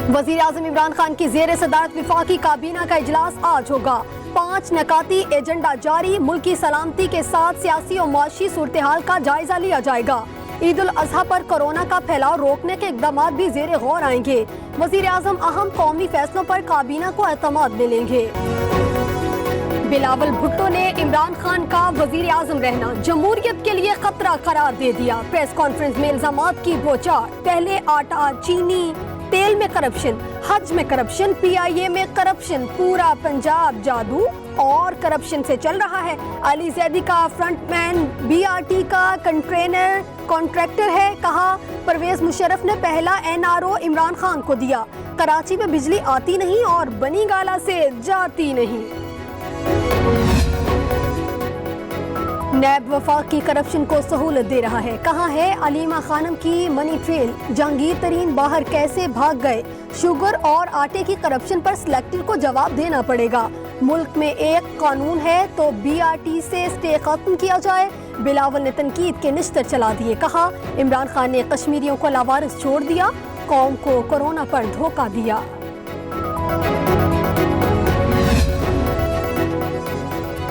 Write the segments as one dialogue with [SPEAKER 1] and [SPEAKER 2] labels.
[SPEAKER 1] वज़ीर आज़म इमरान खान की ज़ेर सदारत वफाकी काबीना का इजलास आज होगा। 5 नकाती एजेंडा जारी, मुल्की सलामती के साथ सियासी और माशी सूरत हाल का जायजा लिया जाएगा। ईद उल अजहा पर कोरोना का फैलाव रोकने के इक़दाम भी ज़ेर गौर आएंगे। वज़ीर आज़म अहम कौमी फैसलों पर काबीना को एतमाद मिलेंगे। बिलावल भुट्टो ने इमरान खान का वज़ीर आज़म रहना जमहूरियत के लिए खतरा करार दे दिया। प्रेस कॉन्फ्रेंस में इल्जामात की बौछार, पहले आटा, चीनी, तेल में करप्शन, हज में करप्शन, PIA में करप्शन, पूरा पंजाब जादू और करप्शन से चल रहा है। अली जैदी का फ्रंटमैन BRT का कॉन्ट्रैक्टर है, कहा परवेज मुशर्रफ ने पहला NRO इमरान खान को दिया। कराची में बिजली आती नहीं और बनी गाला से जाती नहीं। नैब वफाक की करप्शन को सहूलत दे रहा है, कहाँ है अलीमा खानम की मनी ट्रेल, जहांगीर तरीन बाहर कैसे भाग गए। शुगर और आटे की करप्शन पर सिलेक्टर को जवाब देना पड़ेगा। मुल्क में एक कानून है तो BRT से स्टे खत्म किया जाए। बिलावल ने तनकीद के निश्तर चला दिए, कहा इमरान खान ने कश्मीरियों को लावारिस छोड़ दिया, कौम को कोरोना पर धोखा दिया।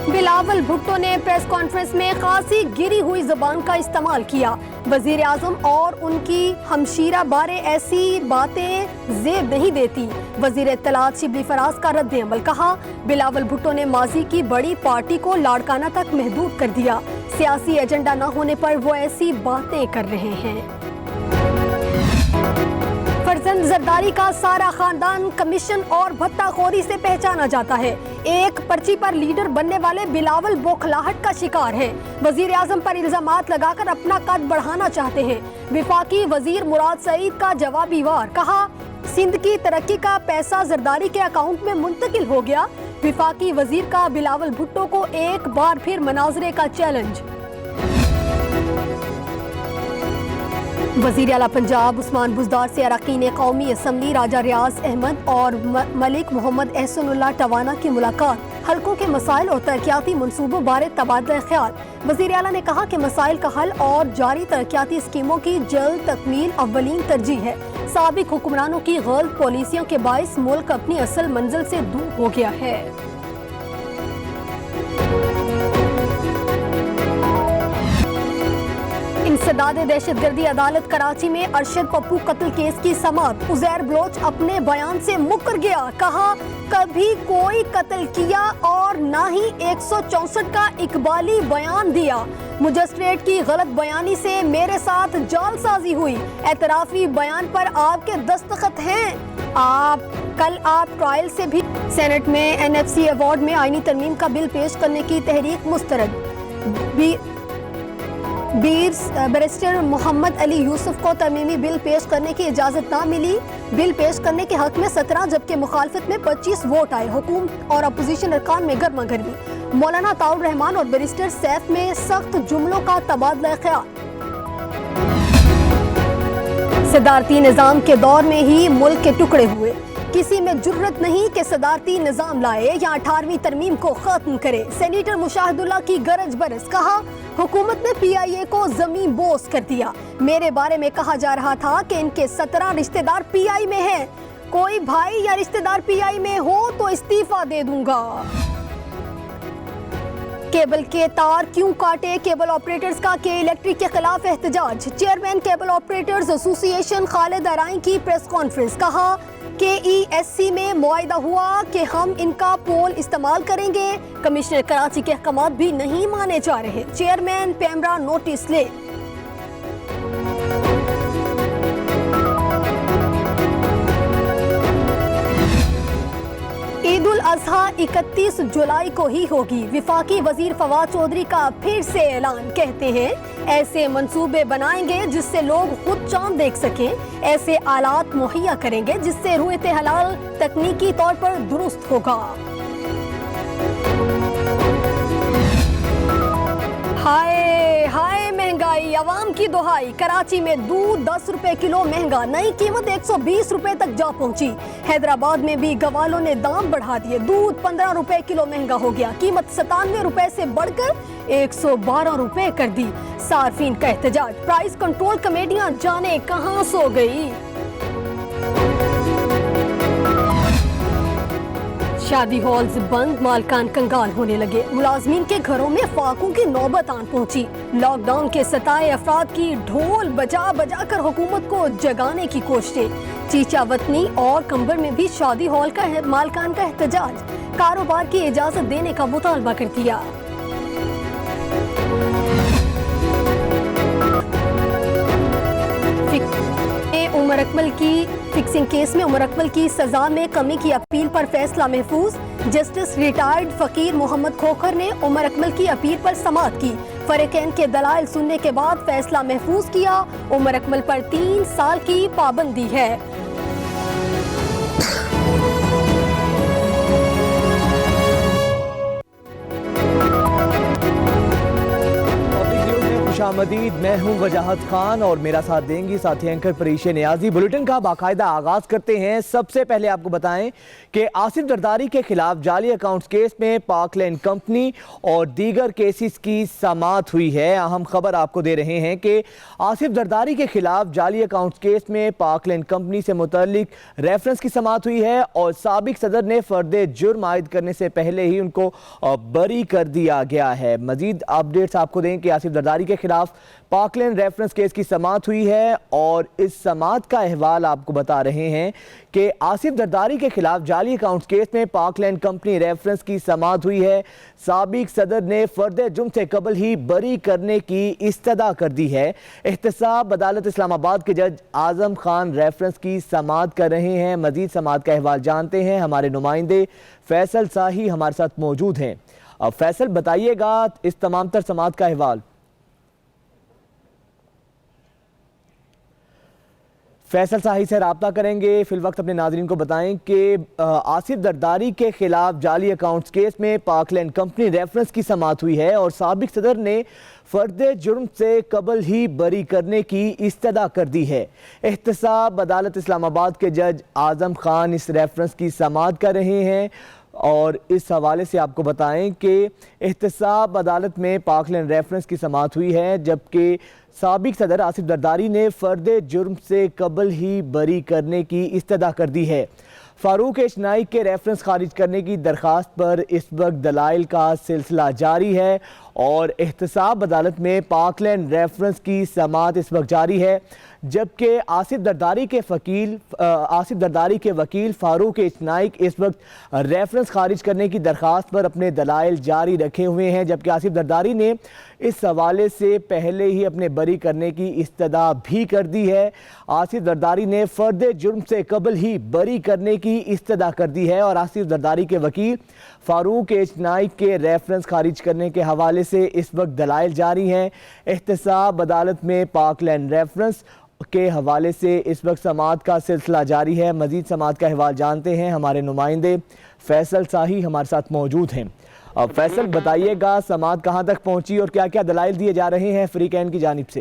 [SPEAKER 1] बिलावल भुट्टो ने प्रेस कॉन्फ्रेंस में खासी गिरी हुई ज़बान का इस्तेमाल किया। वज़ीर आज़म और उनकी हमशीरा बारे ऐसी बातें ज़ेब नहीं देती। वज़ीर इत्तलात शिबली फराज का रद्द अमल, कहा बिलावल भुट्टो ने माजी की बड़ी पार्टी को लाड़काना तक महदूद कर दिया। सियासी एजेंडा न होने पर वो ऐसी बातें कर रहे हैं। फरजंद जरदारी का सारा खानदान कमीशन और भत्ताखोरी से पहचाना जाता है। एक पर्ची पर लीडर बनने वाले बिलावल बौखलाहट का शिकार है। वजीर आजम पर इल्जामात लगाकर अपना कद बढ़ाना चाहते हैं। विफाकी वजीर मुराद सईद का जवाबी वार, कहा सिंध की तरक्की का पैसा जरदारी के अकाउंट में मुंतकिल हो गया। विफाकी वजीर का बिलावल भुट्टो को एक बार फिर मनाजरे का चैलेंज। वज़ीर आला पंजाब उस्मान बुज़दार से अरकान कौमी असम्बली राजा रियाज अहमद और मलिक मोहम्मद एहसनुल्लाह टवाना की मुलाकात, हल्कों के मसाइल और तरक्याती मनसूबों बारे तबादला ख्याल। वज़ीर आला ने कहा कि मसाइल का हल और जारी तरक्याती स्कीमों की जल्द तकमील अव्वलीन तरजीह है। साबिक हुक्मरानों की गलत पॉलिसियों के बाइस मुल्क अपनी असल मंजिल से दूर हो गया है। इंसदाद दहशतगर्दी अदालत कराची में अरशद पप्पू कत्ल केस की समाअत। उज़ैर बलोच अपने बयान से मुकर गया, कहा कभी कोई कत्ल किया और ना ही 164 का इकबाली बयान दिया। मजिस्ट्रेट की गलत बयानी से मेरे साथ जालसाजी हुई। एतराफी बयान पर आपके दस्तखत हैं। कल आप ट्रायल से भी। सेनेट में NFC अवार्ड में आईनी तरमीम का बिल पेश करने की तहरीक मुस्तरद। बैरिस्टर मोहम्मद अली यूसुफ को तरमीमी बिल पेश करने की इजाज़त ना मिली। बिल पेश करने के हक में 17 जबकि मुखालफत में 25 वोट आए। हुकूमत और अपोजिशन अरकान में गर्मा गर्मी। मौलाना ताउर रहमान और बैरिस्टर सैफ में सख्त जुमलों का तबादला ख्याल। सदारती निज़ाम के दौर में ही मुल्क के टुकड़े हुए। किसी में जुर्रत नहीं कि सदारती निज़ाम लाए या 18वीं तरमीम को खत्म करे। सेनेटर मुशाहिदुल्लाह की गरज बरस, कहा हुकूमत ने PIA को जमीन बोस कर दिया। मेरे बारे में कहा जा रहा था कि इनके 17 रिश्तेदार PI में हैं। कोई भाई या रिश्तेदार PI में हो तो इस्तीफा दे दूंगा। केबल के तार क्यों काटे, केबल ऑपरेटर्स का के इलेक्ट्रिक के खिलाफ एहतजाज। Chairman cable operators association Khalid Arai की प्रेस कॉन्फ्रेंस, कहा KESC में मुआहिदा हुआ कि हम इनका पोल इस्तेमाल करेंगे। कमिश्नर कराची के अहकामात भी नहीं माने जा रहे। चेयरमैन पैमरा नोटिस ले। ईद उल अजहा 31 जुलाई को ही होगी। विफाकी वजीर फवाद चौधरी का फिर से ऐलान, कहते हैं ऐसे मंसूबे बनाएंगे जिससे लोग खुद चांद देख सकें। ऐसे आलात मुहैया करेंगे जिससे रुएत हलाल तकनीकी तौर पर दुरुस्त होगा। हाय हाय महंगाई, अवाम की दुहाई। कराची में दूध 10 रुपए किलो महंगा, नई कीमत 120 रुपए तक जा पहुंची। हैदराबाद में भी गवालों ने दाम बढ़ा दिए। दूध 15 रुपए किलो महंगा हो गया। कीमत 97 रुपए से बढ़कर 112 रुपए कर दी। सार्फिन का एहतजाज, प्राइस कंट्रोल कमेटियां जाने कहां सो गई। शादी हॉल्स बंद, मालकान कंगाल होने लगे। मुलाजमीन के घरों में फाकों की नौबत आन पहुंची। लॉकडाउन के सताए अफराद की ढोल बजा बजा कर हुकूमत को जगाने की कोशिशें। चीचा वतनी और कंबर में भी शादी हॉल का मालकान का एहतजाज, कारोबार की इजाजत देने का मुतालबा कर दिया। उमर अकमल की फिक्सिंग केस में उमर अकमल की सजा में कमी की अपील पर फैसला महफूज। जस्टिस रिटायर्ड फकीर मोहम्मद खोखर ने उमर अकमल की अपील पर समाअत की। फरीकैन के दलाइल सुनने के बाद फैसला महफूज किया। उमर अकमल पर 3 साल की पाबंदी है।
[SPEAKER 2] खुशामदीद, मैं हूं वजाहत खान और मेरा साथ देंगी साथी एंकर परीशे नियाजी। बुलेटिन का बाकायदा आगाज करते हैं। सबसे पहले आपको बताएं कि आसिफ जरदारी के खिलाफ जाली अकाउंट्स केस में पार्कलैंड कंपनी और दीगर केसेस की समाअत हुई है। अहम खबर आपको दे रहे हैं कि आसिफ जरदारी के खिलाफ जाली अकाउंट्स केस में पार्कलैंड कंपनी से मुतल्लिक रेफरेंस की समाअत हुई है और साबिक सदर ने फर्द जुर्म आयद करने से पहले ही उनको बरी कर दिया गया है। मजीद अपडेट्स आपको दें कि आसिफ जरदारी के खिलाफ पार्कलैंड रेफरेंस केस की समाअत हुई है और इस समाअत का अहवाल आपको बता रहे हैं कि आसिफ जरदारी के खिलाफ जाली अकाउंट्स केस में पार्कलैंड कंपनी रेफरेंस की समाअत हुई है। साबिक सदर ने फर्द जुर्म से कबल ही बरी करने की इस्तदा कर दी है। एहतसाब अदालत इस्लामाबाद के जज आजम खान रेफरेंस की समाअत कर रहे हैं। मजीद समाअत का अहवाल जानते हैं, हमारे नुमाइंदे फैसल साही हमारे साथ मौजूद हैं। अब फैसल बताइएगा इस तमाम तर समाअत का अहवाल। फैसल साही से रब्ता करेंगे। फिल वक्त अपने नाज़रीन को बताएं कि आसिफ जरदारी के खिलाफ जाली अकाउंट्स केस में पार्कलैंड कंपनी रेफरेंस की समाअत हुई है और साबिक सदर ने फर्द जुर्म से कबल ही बरी करने की इस्तदा कर दी है। एहतसाब अदालत इस्लामाबाद के जज आजम खान इस रेफरेंस की समाअत कर रहे हैं और इस हवाले से आपको बताएं कि एहतसाब अदालत में पार्कलैंड रेफरेंस की समाअत हुई है, जबकि साबिक सदर आसिफ जरदारी ने फर्द जुर्म से कबल ही बरी करने की इस्तदा कर दी है। फारूक एच नाइक के रेफरेंस खारिज करने की दरख्वास्त पर इस वक्त दलाइल का सिलसिला जारी है और एहतसाब अदालत में पार्कलैंड रेफरेंस की समाअत इस वक्त जारी है, जबकि आसिफ जरदारी के वकील फारूक एच नाइक इस वक्त रेफरेंस खारिज करने की दरख्वास्त पर अपने दलाइल जारी रखे हुए हैं, जबकि आसिफ जरदारी ने इस हवाले से पहले ही अपने बरी करने की इस्तदा भी कर दी है। आसिफ जरदारी ने फर्द जुर्म से कबल ही बरी करने की इस्तदा कर दी है और आसिफ जरदारी के वकील फारूक एच नाइक के रेफरेंस खारिज करने के हवाले से इस वक्त दलाइल जारी हैं। एहतसाब अदालत में पार्कलैंड रेफरेंस के हवाले से इस वक्त समाअत का सिलसिला जारी है। मजीद समाअत का अहवाल जानते हैं, हमारे नुमाइंदे फैसल साही हमारे साथ मौजूद हैं। अब फैसल बताइएगा समाअत कहाँ तक पहुंची और क्या क्या दलाइल दिए जा रहे हैं फरीकैन की जानिब से।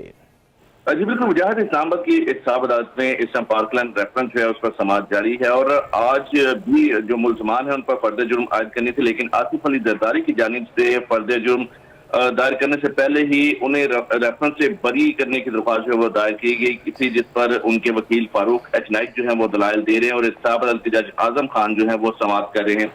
[SPEAKER 3] जी बिल्कुल, मुजाहिद इस्लामाबाद की एहतसाब अदालत में इस टाइम पार्कलैंड रेफरेंस है उस पर समाअत जारी है और आज भी जो मुल्जमान है उन पर फर्द जुर्म आयद करनी थी, लेकिन आसिफ अली जरदारी की जानिब से फर्द जुर्म दायर करने से पहले ही उन्हें रेफरेंस से बरी करने की दरख्वास्त जो है वो दायर की गई थी, जिस पर उनके वकील फारूक एच नाइक जो है वो दलाइल दे रहे हैं और एहतसाब अदालत के जज आजम खान जो है वो समाअत कर रहे हैं।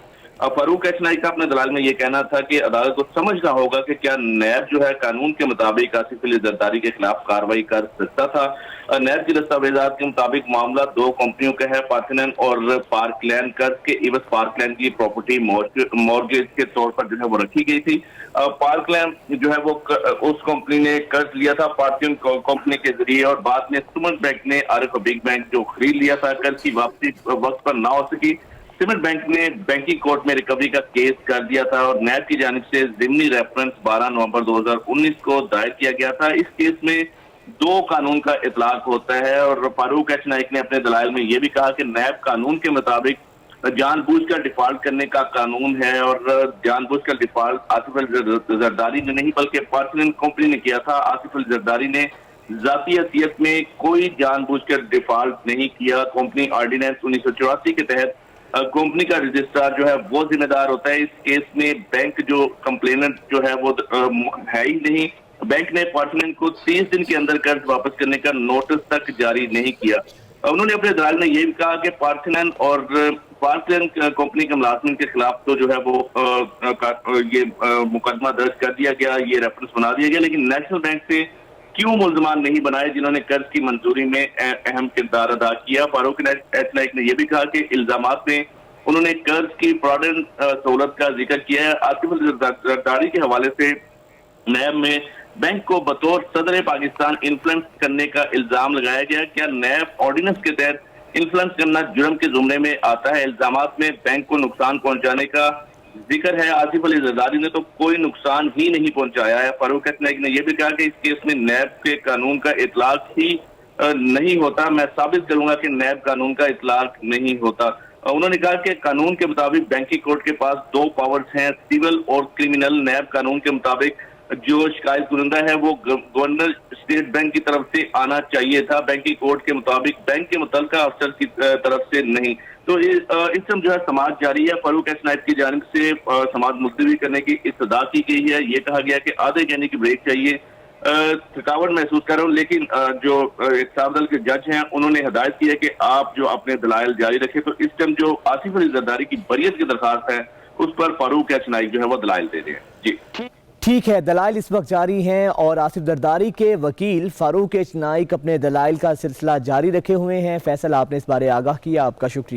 [SPEAKER 3] फारूक एच नाइक का अपने दलाल में ये कहना था कि अदालत को समझना होगा कि क्या नैब जो है कानून के मुताबिक आसिफ अली जरदारी के खिलाफ कार्रवाई कर सकता था। नैब की दस्तावेजात के मुताबिक मामला 2 कंपनियों का है, पार्थिनन और पार्कलैंड। कर्ज के इवज पार्कलैंड की प्रॉपर्टी मॉर्गेज के तौर पर जो है वो रखी गई थी। पार्कलैंड जो है वो उस कंपनी ने कर्ज लिया था पार्थिनन कंपनी के जरिए और बाद में सीमेंट बैंक ने आरिफ बिग बैंक जो खरीद लिया था, कर्ज की वापसी वक्त पर ना हो सकी। सीमेंट बैंक ने बैंकिंग कोर्ट में रिकवरी का केस कर दिया था और नैब की जानिब से ज़िमनी रेफरेंस 12 नवंबर 2019 को दायर किया गया था। इस केस में 2 कानून का इतलाक होता है और फारूक एच नाइक ने अपने दलाइल में यह भी कहा कि नैब कानून के मुताबिक जानबूझकर डिफॉल्ट करने का कानून है और जानबूझकर डिफॉल्ट आसिफ अली जरदारी ने नहीं बल्कि पार्थिनन कंपनी ने किया था। आसिफ अली जरदारी ने जाती हैसियत में कोई जानबूझकर डिफॉल्ट नहीं किया। कंपनी ऑर्डिनेंस 1984 के तहत कंपनी का रजिस्ट्रार जो है वो जिम्मेदार होता है। इस केस में बैंक जो कंप्लेनेंट जो है वो है ही नहीं। बैंक ने पार्थिनन को 30 दिन के अंदर कर्ज वापस करने का नोटिस तक जारी नहीं किया। उन्होंने अपने दलाल में ये भी कहा कि पार्थिनन और पार्कलैंड कंपनी के मुलाजिम के खिलाफ तो जो है वो ये मुकदमा दर्ज कर दिया गया, ये रेफरेंस बना दिया गया, लेकिन नेशनल बैंक से क्यों मुल्जमान नहीं बनाए जिन्होंने कर्ज की मंजूरी में अहम किरदार अदा किया। फारूक एच नाइक ने यह भी कहा कि इल्जामात में उन्होंने कर्ज की फ्रॉडेंट सहूलत का जिक्र किया है। आसिफ अली जरदारी के हवाले से नैब में बैंक को बतौर सदर पाकिस्तान इन्फ्लुएंस करने का इल्जाम लगाया गया। क्या नैब ऑर्डिनेंस के तहत इन्फ्लुएंस करना जुर्म के जुमरे में आता है? इल्जामात में बैंक को नुकसान पहुंचाने का जिक्र है। आसिफ अली जरदारी ने तो कोई नुकसान ही नहीं पहुंचाया है। फारूक एच नाइक ने यह भी कहा कि इस केस में नैब के कानून का इतलाक ही नहीं होता। मैं साबित करूंगा कि नैब कानून का इतलाक नहीं होता। उन्होंने कहा कि कानून के मुताबिक बैंकिंग कोर्ट के पास दो पावर्स हैं, सिविल और क्रिमिनल। नैब कानून के मुताबिक जो शिकायत कुरिंदा है वो गवर्नर स्टेट बैंक की तरफ से आना चाहिए था, बैंकिंग कोर्ट के मुताबिक बैंक के मुतल्लिका अफसर की तरफ से नहीं। तो इस समय जो है समाज जारी है। फारूक एच नाइक की जानिब से समाज मुलतवी करने की इस्तदा की गई है। ये कहा गया कि आधे घंटे की ब्रेक चाहिए, थकावट महसूस कर रहा हूँ, लेकिन जो इंसाफ दल के जज हैं उन्होंने हिदायत की है कि आप जो अपने दलाइल जारी रखें। तो इस टाइम जो आसिफ अली जरदारी की बरियत की दरखास्त है उस पर फारूक एच नाइक जो है वो दलाइल दे रहे हैं। जी
[SPEAKER 2] ठीक है, दलाइल इस वक्त जारी हैं और आसिफ जरदारी के वकील फारूक एच नाइक अपने दलाइल का सिलसिला जारी रखे हुए हैं। फैसल, आपने इस बारे आगाह किया, आपका शुक्रिया।